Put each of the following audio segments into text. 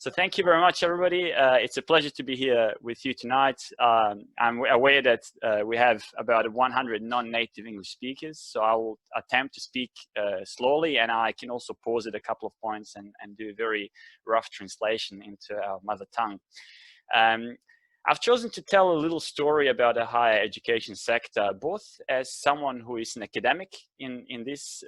So thank you very much, everybody. It's a pleasure to be here with you tonight. I'm aware that we have about 100 non-native English speakers, so I will attempt to speak slowly, and I can also pause at a couple of points and do a very rough translation into our mother tongue. I've chosen to tell a little story about the higher education sector, both as someone who is an academic in this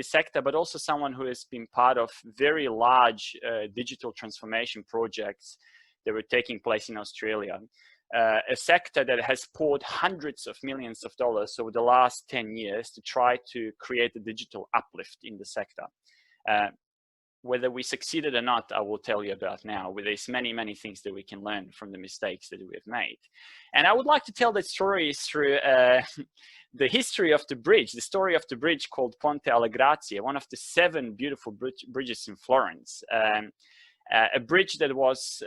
sector, but also someone who has been part of very large digital transformation projects that were taking place in Australia. A sector that has poured hundreds of millions of dollars over the last 10 years to try to create a digital uplift in the sector. Whether we succeeded or not, I will tell you about now, where there's many, many things that we can learn from the mistakes that we have made. And I would like to tell that story through the history of the bridge, the story of the bridge called Ponte Allegrazia, one of the 7 beautiful bridges in Florence. A bridge that was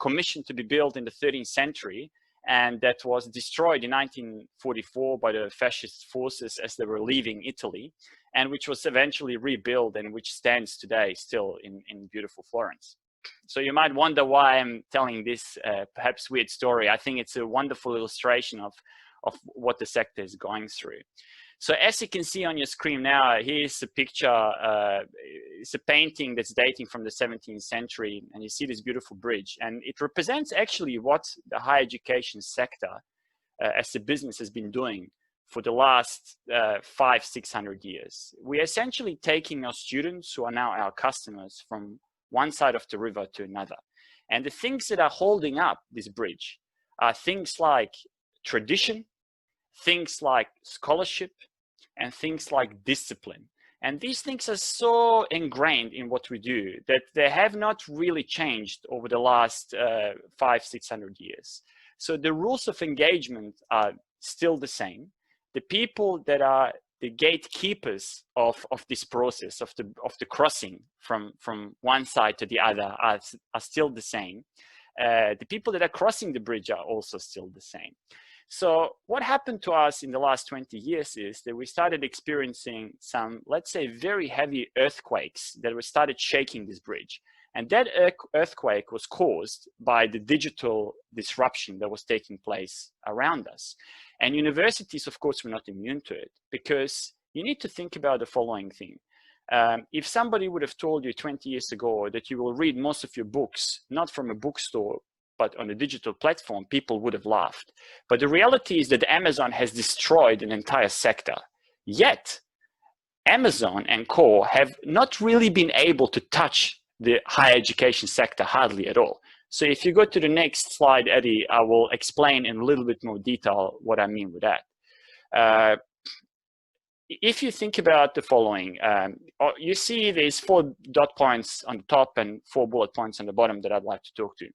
commissioned to be built in the 13th century, and that was destroyed in 1944 by the fascist forces as they were leaving Italy, and which was eventually rebuilt and which stands today still in beautiful Florence. So you might wonder why I'm telling this perhaps weird story. I think it's a wonderful illustration of what the sector is going through. So as you can see on your screen now, here's a picture, it's a painting that's dating from the 17th century, and you see this beautiful bridge, and it represents actually what the higher education sector as a business has been doing for the last 500-600 years. We're essentially taking our students, who are now our customers, from one side of the river to another. And the things that are holding up this bridge are things like tradition, things like scholarship, and things like discipline. And these things are so ingrained in what we do that they have not really changed over the last 500-600 years. So the rules of engagement are still the same. The people that are the gatekeepers of this process, of the crossing from one side to the other are still the same. The people that are crossing the bridge are also still the same. So what happened to us in the last 20 years is that we started experiencing some, let's say, very heavy earthquakes that started shaking this bridge. And that earthquake was caused by the digital disruption that was taking place around us. And universities, of course, were not immune to it, because you need to think about the following thing. If somebody would have told you 20 years ago that you will read most of your books, not from a bookstore, but on a digital platform, people would have laughed. But the reality is that Amazon has destroyed an entire sector. Yet, Amazon and co have not really been able to touch the higher education sector hardly at all. So if you go to the next slide, Eddie, I will explain in a little bit more detail what I mean with that. If you think about the following, you see there's 4 dot points on the top and 4 bullet points on the bottom that I'd like to talk to.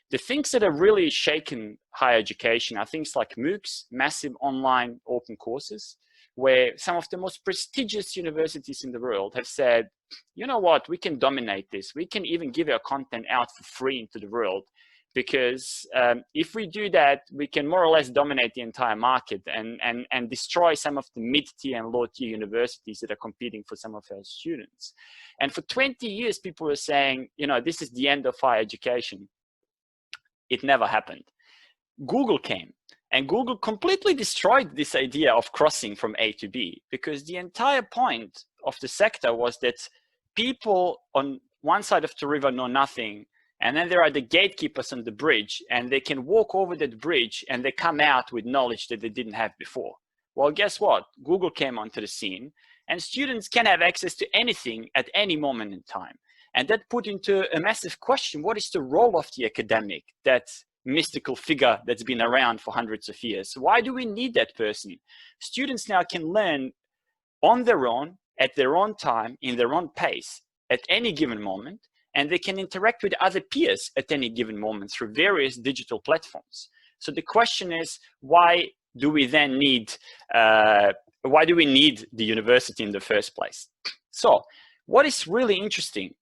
The things that have really shaken higher education are things like MOOCs, massive online open courses, where some of the most prestigious universities in the world have said, you know what, we can dominate this. We can even give our content out for free into the world, because if we do that, we can more or less dominate the entire market and destroy some of the mid-tier and low-tier universities that are competing for some of our students. And for 20 years, people were saying, you know, this is the end of higher education. It never happened. Google came, and Google completely destroyed this idea of crossing from A to B, because the entire point of the sector was that people on one side of the river know nothing, and then there are the gatekeepers on the bridge, and they can walk over that bridge and they come out with knowledge that they didn't have before. Well, guess what? Google came onto the scene, and students can have access to anything at any moment in time. And that put into a massive question, what is the role of the academic, that mystical figure that's been around for hundreds of years? Why do we need that person? Students now can learn on their own, at their own time, in their own pace, at any given moment, and they can interact with other peers at any given moment through various digital platforms. So the question is, why do we then need, the university in the first place? So what is really interesting,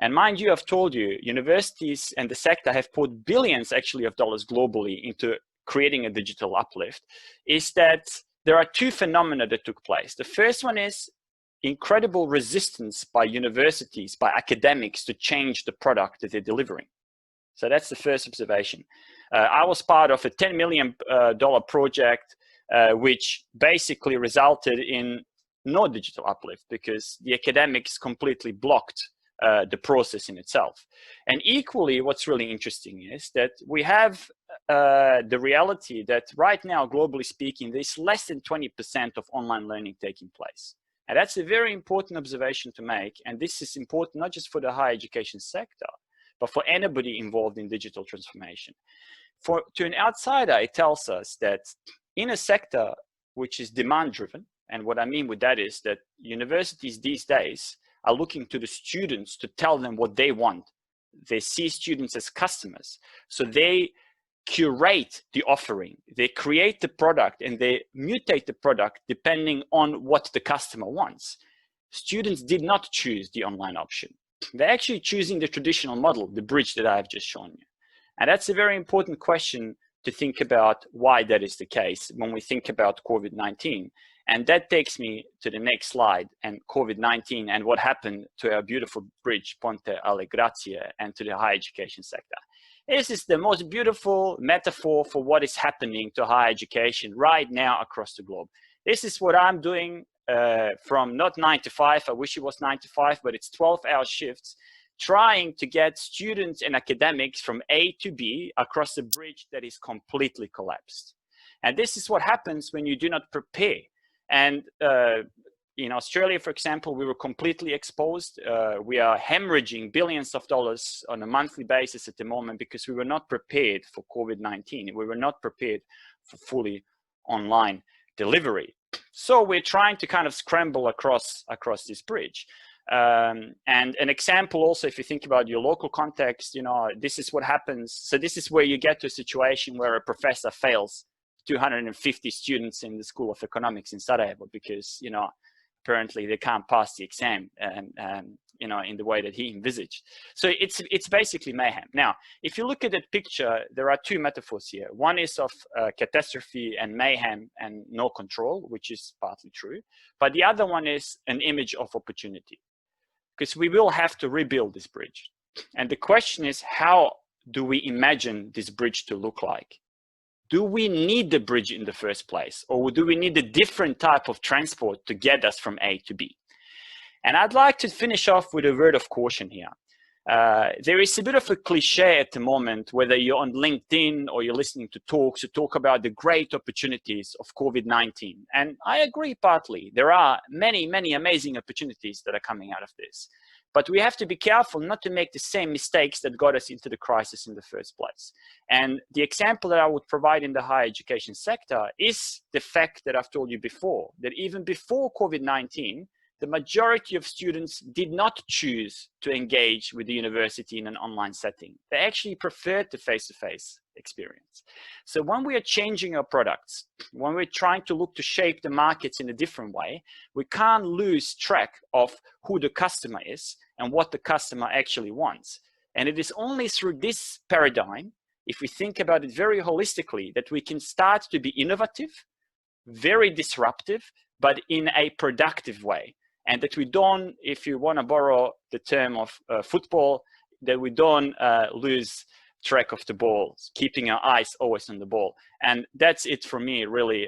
and mind you, I've told you, universities and the sector have put billions actually of dollars globally into creating a digital uplift, is that there are 2 phenomena that took place. The first one is incredible resistance by universities, by academics to change the product that they're delivering. So that's the first observation. I was part of a $10 million project, which basically resulted in no digital uplift because the academics completely blocked the process in itself. And equally, what's really interesting is that we have the reality that right now, globally speaking, there's less than 20% of online learning taking place. And that's a very important observation to make. And this is important not just for the higher education sector, but for anybody involved in digital transformation. To an outsider, it tells us that in a sector which is demand-driven, and what I mean with that is that universities these days are looking to the students to tell them what they want. They see students as customers. So they curate the offering, they create the product, and they mutate the product depending on what the customer wants. Students did not choose the online option. They're actually choosing the traditional model, the bridge that I've just shown you. And that's a very important question to think about why that is the case when we think about COVID-19. And that takes me to the next slide and COVID-19 and what happened to our beautiful bridge, Ponte, Allegrazia, and to the higher education sector. This is the most beautiful metaphor for what is happening to higher education right now across the globe. This is what I'm doing from not 9 to 5, I wish it was 9 to 5, but it's 12-hour shifts, trying to get students and academics from A to B across a bridge that is completely collapsed. And this is what happens when you do not prepare. And in Australia, for example, we were completely exposed. We are hemorrhaging billions of dollars on a monthly basis at the moment because we were not prepared for COVID-19. We were not prepared for fully online delivery. So we're trying to kind of scramble across this bridge. And an example also, if you think about your local context, this is what happens. So this is where you get to a situation where a professor fails 250 students in the School of Economics in Sarajevo because, apparently they can't pass the exam in the way that he envisaged. So it's basically mayhem. Now, if you look at that picture, there are two metaphors here. One is of catastrophe and mayhem and no control, which is partly true. But the other one is an image of opportunity, because we will have to rebuild this bridge. And the question is, how do we imagine this bridge to look like? Do we need the bridge in the first place, or do we need a different type of transport to get us from A to B? And I'd like to finish off with a word of caution here. There is a bit of a cliche at the moment, whether you're on LinkedIn or you're listening to talks, to talk about the great opportunities of COVID-19. And I agree partly. There are many, many amazing opportunities that are coming out of this. But we have to be careful not to make the same mistakes that got us into the crisis in the first place. And the example that I would provide in the higher education sector is the fact that I've told you before, that even before COVID-19, the majority of students did not choose to engage with the university in an online setting. They actually preferred the face-to-face experience. So when we are changing our products, when we're trying to look to shape the markets in a different way, we can't lose track of who the customer is and what the customer actually wants. And it is only through this paradigm, if we think about it very holistically, that we can start to be innovative, very disruptive, but in a productive way. And that we don't, if you want to borrow the term of football, that we don't lose track of the ball, keeping our eyes always on the ball. And that's it for me, really.